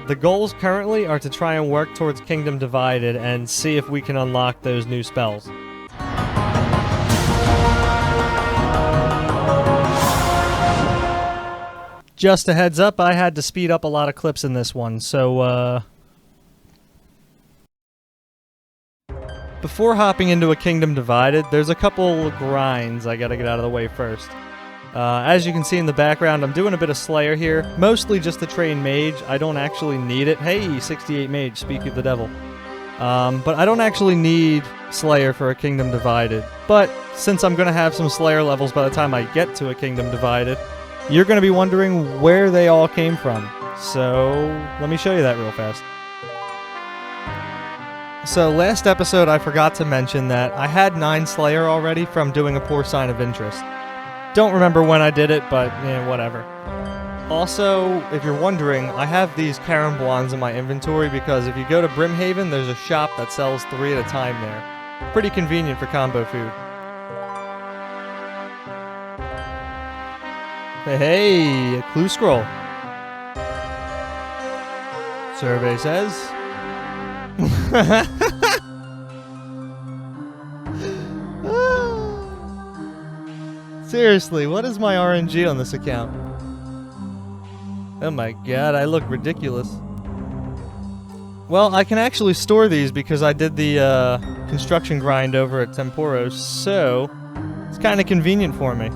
The goals currently are to try and work towards Kingdom Divided and see if we can unlock those new spells. Just a heads up, I had to speed up a lot of clips in this one, so before hopping into a Kingdom Divided, there's a couple grinds I gotta get out of the way first. As you can see in the background, I'm doing a bit of Slayer here, mostly just to train Mage. I don't actually need it. Hey, 68 Mage, speak of the devil. But I don't actually need Slayer for a Kingdom Divided. But since I'm going to have some Slayer levels by the time I get to a Kingdom Divided, you're going to be wondering where they all came from. So, let me show you that real fast. So, last episode I forgot to mention that I had 9 Slayer already from doing a Poor Sign of Interest. Don't remember when I did it, but whatever. Also, if you're wondering, I have these Caramblons in my inventory because if you go to Brimhaven, there's a shop that sells 3 at a time there. Pretty convenient for combo food. Hey, a clue scroll. Survey says... Seriously, what is my RNG on this account? Oh my god, I look ridiculous. Well, I can actually store these because I did the construction grind over at Temporos, so it's kind of convenient for me.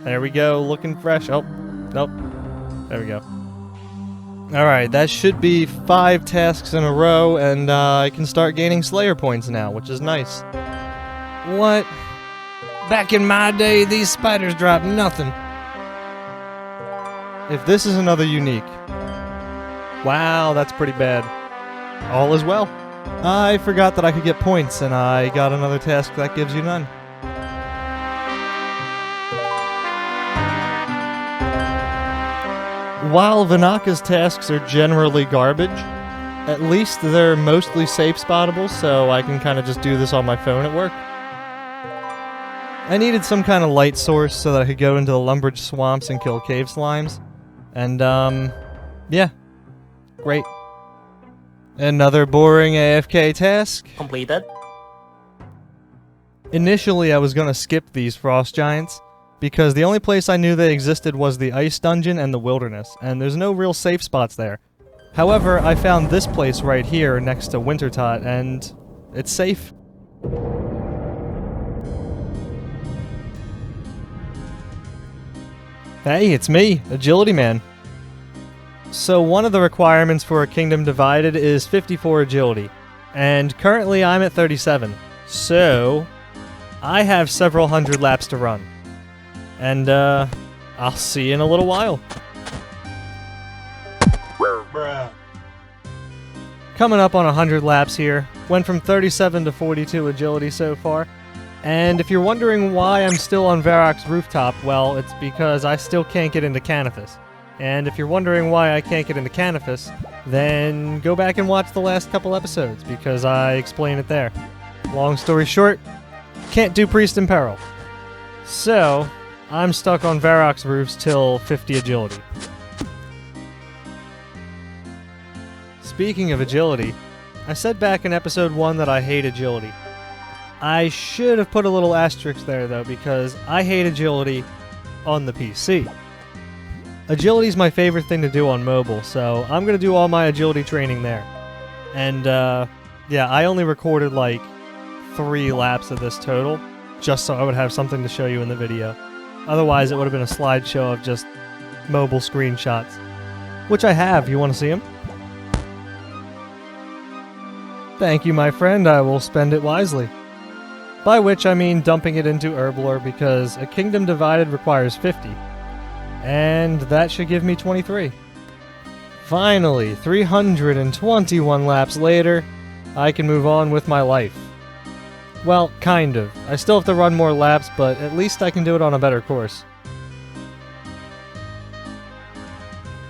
There we go, looking fresh. Oh, nope. There we go. Alright, that should be 5 tasks in a row, and I can start gaining Slayer points now, which is nice. What? Back in my day, these spiders dropped nothing. If this is another unique. Wow, that's pretty bad. All is well. I forgot that I could get points, and I got another task that gives you none. While Vinaka's tasks are generally garbage, at least they're mostly safe spottable, so I can kind of just do this on my phone at work. I needed some kind of light source so that I could go into the Lumbridge swamps and kill cave slimes. And, yeah. Great. Another boring AFK task. Completed. Initially, I was gonna skip these frost giants, because the only place I knew they existed was the ice dungeon and the wilderness, and there's no real safe spots there. However, I found this place right here next to Wintertot, and it's safe. Hey, it's me, Agility Man. So one of the requirements for a Kingdom Divided is 54 Agility, and currently I'm at 37. So, I have several hundred laps to run. And, I'll see you in a little while. Coming up on 100 laps here. Went from 37 to 42 Agility so far. And if you're wondering why I'm still on Varroc's rooftop, well, it's because I still can't get into Canithus. And if you're wondering why I can't get into Canithus, then go back and watch the last couple episodes, because I explain it there. Long story short, can't do Priest in Peril. So, I'm stuck on Varroc's roofs till 50 Agility. Speaking of Agility, I said back in episode 1 that I hate Agility. I should have put a little asterisk there, though, because I hate Agility on the PC. Agility is my favorite thing to do on mobile, so I'm going to do all my Agility training there. And, yeah, I only recorded, like, 3 laps of this total, just so I would have something to show you in the video. Otherwise, it would have been a slideshow of just mobile screenshots. Which I have. You want to see them? Thank you, my friend. I will spend it wisely. By which I mean dumping it into Herblore, because a Kingdom Divided requires 50. And that should give me 23. Finally, 321 laps later, I can move on with my life. Well, kind of. I still have to run more laps, but at least I can do it on a better course.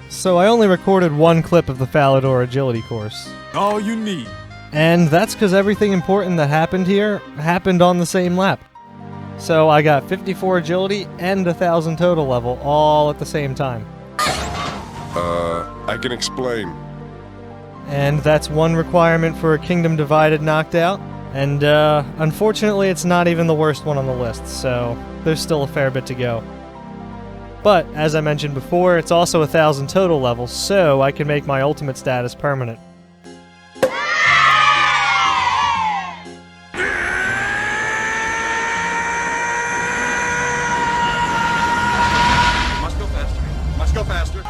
So I only recorded 1 clip of the Falador Agility course. All you need. And that's because everything important that happened here happened on the same lap. So I got 54 Agility and 1,000 total level all at the same time. I can explain. And that's one requirement for a Kingdom Divided knocked out. And unfortunately, it's not even the worst one on the list, so there's still a fair bit to go. But, as I mentioned before, it's also 1,000 total levels, so I can make my ultimate status permanent. Must go faster. Must go faster.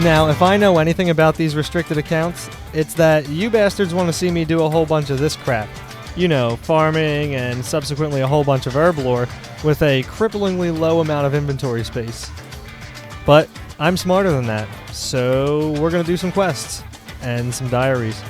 Now, if I know anything about these restricted accounts, it's that you bastards want to see me do a whole bunch of this crap. You know, farming and subsequently a whole bunch of herb lore with a cripplingly low amount of inventory space. But I'm smarter than that, so we're going to do some quests and some diaries.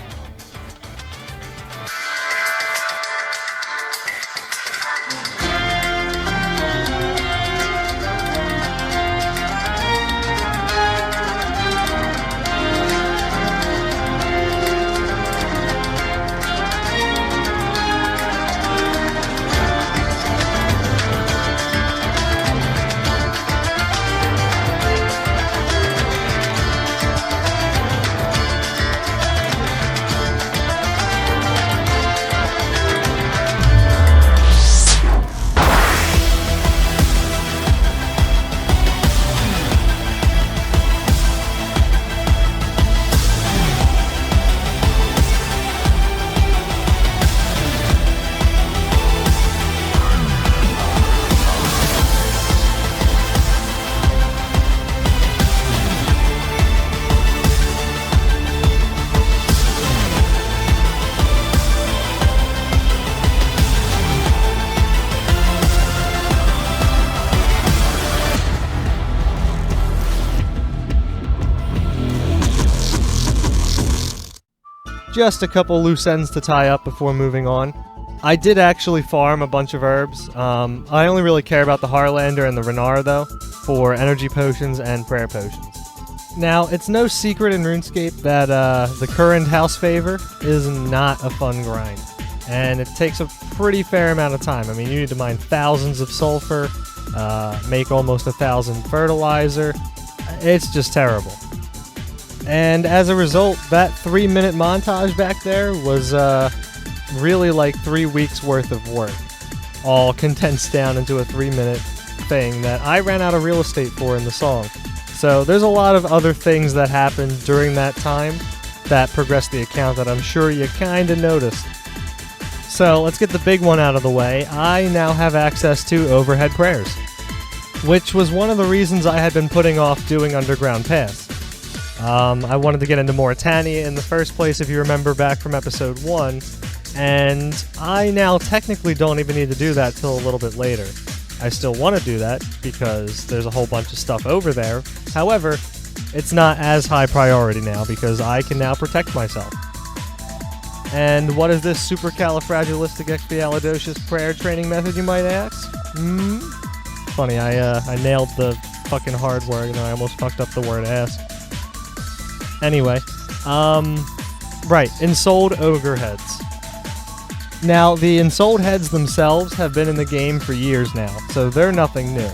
Just a couple loose ends to tie up before moving on. I did actually farm a bunch of herbs. I only really care about the Harlander and the Renar, though, for energy potions and prayer potions. Now, it's no secret in RuneScape that the current house favor is not a fun grind, and it takes a pretty fair amount of time. I mean, you need to mine thousands of sulfur, make almost 1,000 fertilizer. It's just terrible. And as a result, that 3-minute montage back there was really like 3 weeks worth of work, all condensed down into a 3-minute thing that I ran out of real estate for in the song. So there's a lot of other things that happened during that time that progressed the account that I'm sure you kinda noticed. So let's get the big one out of the way. I now have access to overhead prayers, which was one of the reasons I had been putting off doing Underground Pass. I wanted to get into Mauritania in the first place, if you remember back from episode 1, and I now technically don't even need to do that till a little bit later. I still want to do that because there's a whole bunch of stuff over there. However, it's not as high priority now because I can now protect myself. And what is this supercalifragilisticexpialidocious prayer training method, you might ask? Funny, I nailed the fucking hard word and I almost fucked up the word ask. Anyway, right, ensouled ogre heads. Now, the ensouled heads themselves have been in the game for years now, so they're nothing new.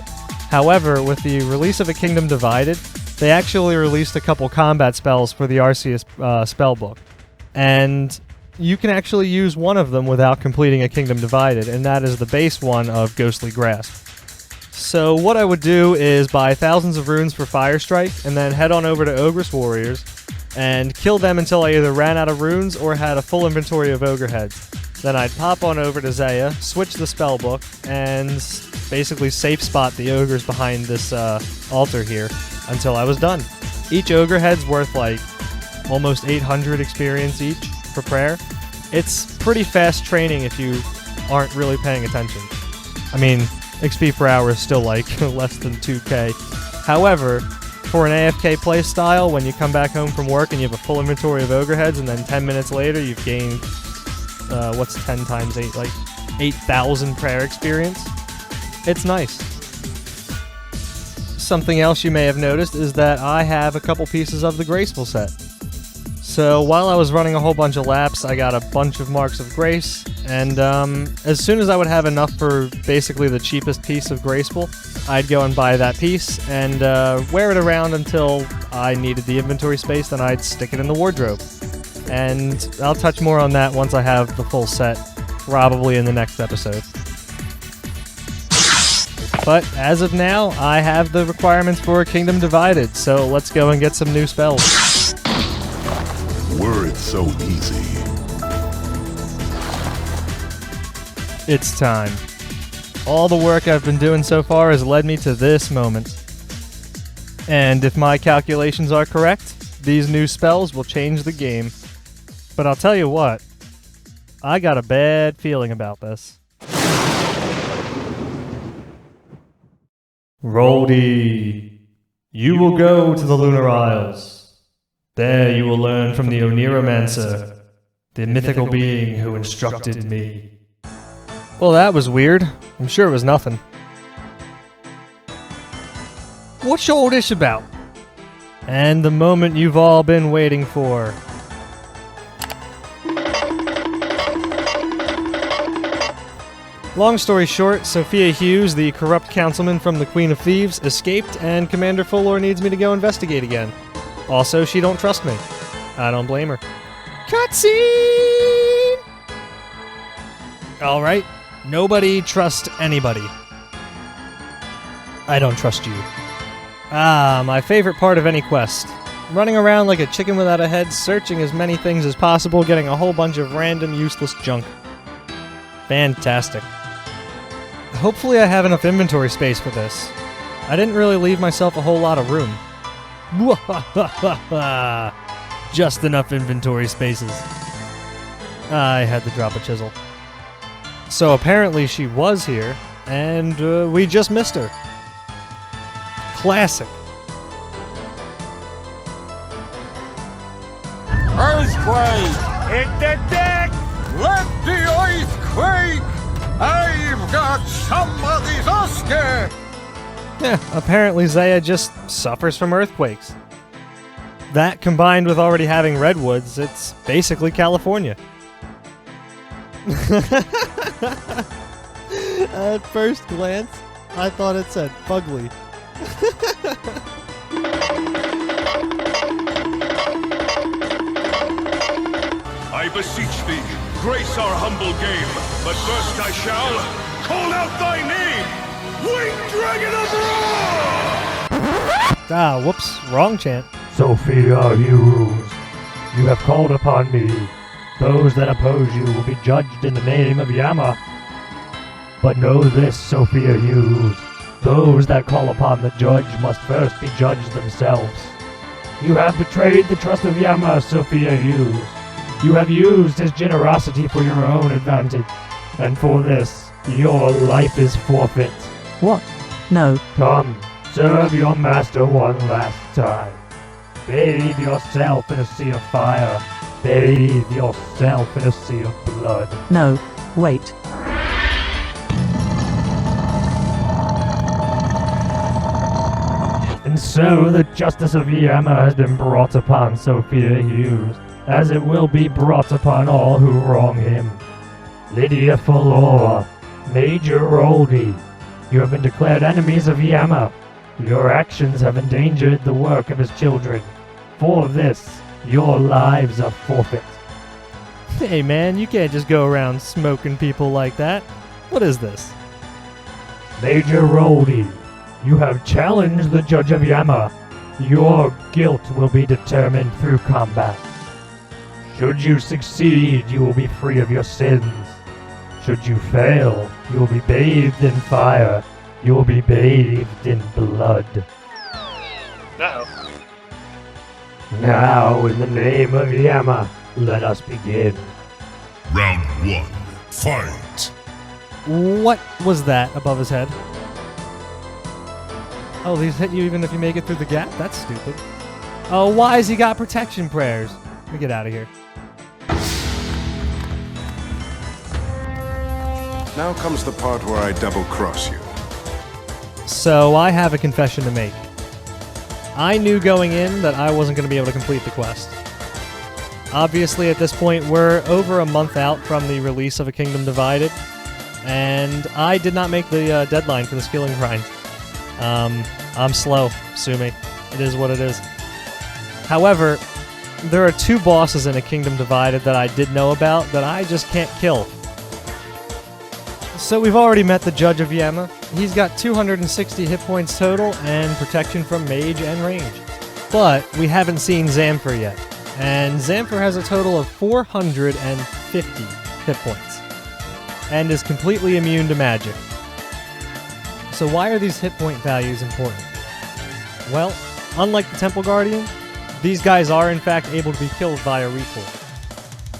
However, with the release of A Kingdom Divided, they actually released a couple combat spells for the Arceus spellbook. And you can actually use one of them without completing A Kingdom Divided, and that is the base one of Ghostly Grasp. So what I would do is buy thousands of runes for Fire Strike, and then head on over to Ogress Warriors, and kill them until I either ran out of runes or had a full inventory of ogre heads. Then I'd pop on over to Zaya, switch the spellbook, and basically safe spot the ogres behind this altar here until I was done. Each ogre head's worth like almost 800 experience each for prayer. It's pretty fast training if you aren't really paying attention. I mean, XP per hour is still like less than 2k. However, for an AFK playstyle, when you come back home from work and you have a full inventory of ogre heads, and then 10 minutes later you've gained, what's 10 times 8? Like 8,000 prayer experience. It's nice. Something else you may have noticed is that I have a couple pieces of the Graceful set. So while I was running a whole bunch of laps, I got a bunch of Marks of Grace, and as soon as I would have enough for basically the cheapest piece of Graceful, I'd go and buy that piece and wear it around until I needed the inventory space, then I'd stick it in the wardrobe. And I'll touch more on that once I have the full set, probably in the next episode. But as of now, I have the requirements for A Kingdom Divided, so let's go and get some new spells. Were it so easy. It's time. All the work I've been doing so far has led me to this moment. And if my calculations are correct, these new spells will change the game. But I'll tell you what, I got a bad feeling about this. Roldy, you will go to the Lunar Isles. There you will learn from the Oniromancer, the mythical being who instructed me. Well, that was weird. I'm sure it was nothing. What's all this about? And the moment you've all been waiting for. Long story short, Sophia Hughes, the corrupt councilman from the Queen of Thieves, escaped, and Commander Fuller needs me to go investigate again. Also, she don't trust me. I don't blame her. Cutscene! Alright, nobody trust anybody. I don't trust you. Ah, my favorite part of any quest. Running around like a chicken without a head, searching as many things as possible, getting a whole bunch of random useless junk. Fantastic. Hopefully I have enough inventory space for this. I didn't really leave myself a whole lot of room. Just enough inventory spaces. I had to drop a chisel. So apparently she was here, and we just missed her. Classic. Earthquake! Hit the deck! Let the earthquake! I've got somebody's Oscar! Yeah, apparently Zaya just suffers from earthquakes. That combined with already having redwoods, it's basically California. At first glance, I thought it said fugly. I beseech thee, grace our humble game, but first I shall call out thy name, Winged Dragon of Ra! Ah, whoops, wrong chant. Sophia Hughes, you have called upon me. Those that oppose you will be judged in the name of Yama. But know this, Sophia Hughes. Those that call upon the judge must first be judged themselves. You have betrayed the trust of Yama, Sophia Hughes. You have used his generosity for your own advantage. And for this, your life is forfeit. What? No. Come, serve your master one last time. Bathe yourself in a sea of fire. Bathe yourself in a sea of blood. No. Wait. And so the justice of Yama has been brought upon Sophia Hughes, as it will be brought upon all who wrong him. Lydia Falor, Mager Roldy, you have been declared enemies of Yama. Your actions have endangered the work of his children. For this, your lives are forfeit. Hey man, you can't just go around smoking people like that. What is this? Mager Roldy, you have challenged the judge of Yama. Your guilt will be determined through combat. Should you succeed, you will be free of your sins. Should you fail, you will be bathed in fire. You will be bathed in blood. Uh-oh. Now, in the name of Yama, let us begin. Round 1. Fight! What was that above his head? Oh, these hit you even if you make it through the gap? That's stupid. Oh, why has he got protection prayers? Let me get out of here. Now comes the part where I double-cross you. So, I have a confession to make. I knew going in that I wasn't going to be able to complete the quest. Obviously, at this point, we're over a month out from the release of A Kingdom Divided, and I did not make the deadline for the skilling grind. I'm slow, sue me. It is what it is. However, there are 2 bosses in A Kingdom Divided that I did know about that I just can't kill. So we've already met the Judge of Yama. He's got 260 hit points total and protection from mage and range. But we haven't seen Zamfir yet. And Zamfir has a total of 450 hit points. And is completely immune to magic. So why are these hit point values important? Well, unlike the Temple Guardian, these guys are in fact able to be killed via recoil.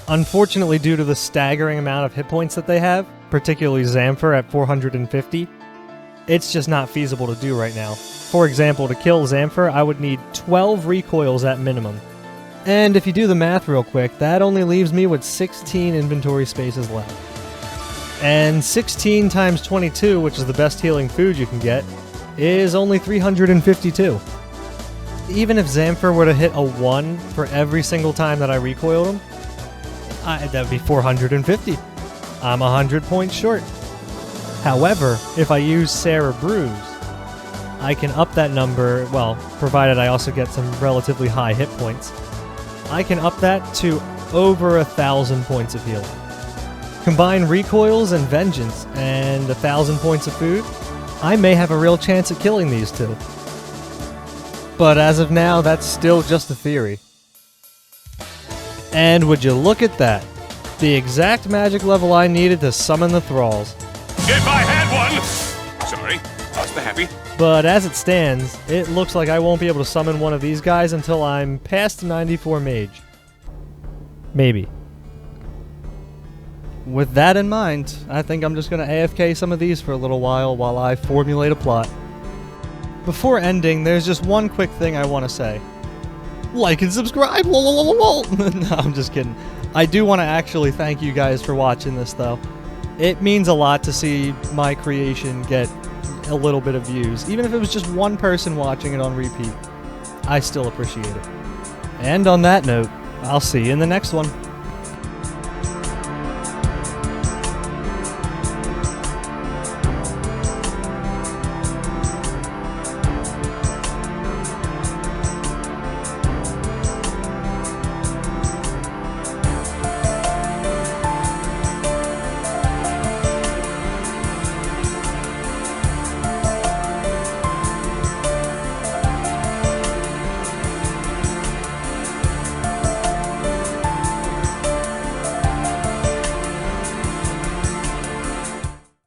Unfortunately, due to the staggering amount of hit points that they have, particularly Zamfir at 450, it's just not feasible to do right now. For example, to kill Zamfir, I would need 12 recoils at minimum. And if you do the math real quick, that only leaves me with 16 inventory spaces left. And 16 times 22, which is the best healing food you can get, is only 352. Even if Zamfir were to hit a 1 for every single time that I recoiled him, that would be 450. I'm 100 points short. However, if I use Sarah Bruise, I can up that number, well, provided I also get some relatively high hit points. I can up that to over 1,000 points of healing. Combine recoils and vengeance and 1,000 points of food, I may have a real chance at killing these 2. But as of now, that's still just a theory. And would you look at that? The exact magic level I needed to summon the thralls. If I had one! Sorry, lost the happy. But as it stands, it looks like I won't be able to summon one of these guys until I'm past 94 mage. Maybe. With that in mind, I think I'm just going to AFK some of these for a little while I formulate a plot. Before ending, there's just one quick thing I want to say. Like and subscribe! No, I'm just kidding. I do want to actually thank you guys for watching this, though. It means a lot to see my creation get a little bit of views. Even if it was just one person watching it on repeat, I still appreciate it. And on that note, I'll see you in the next one.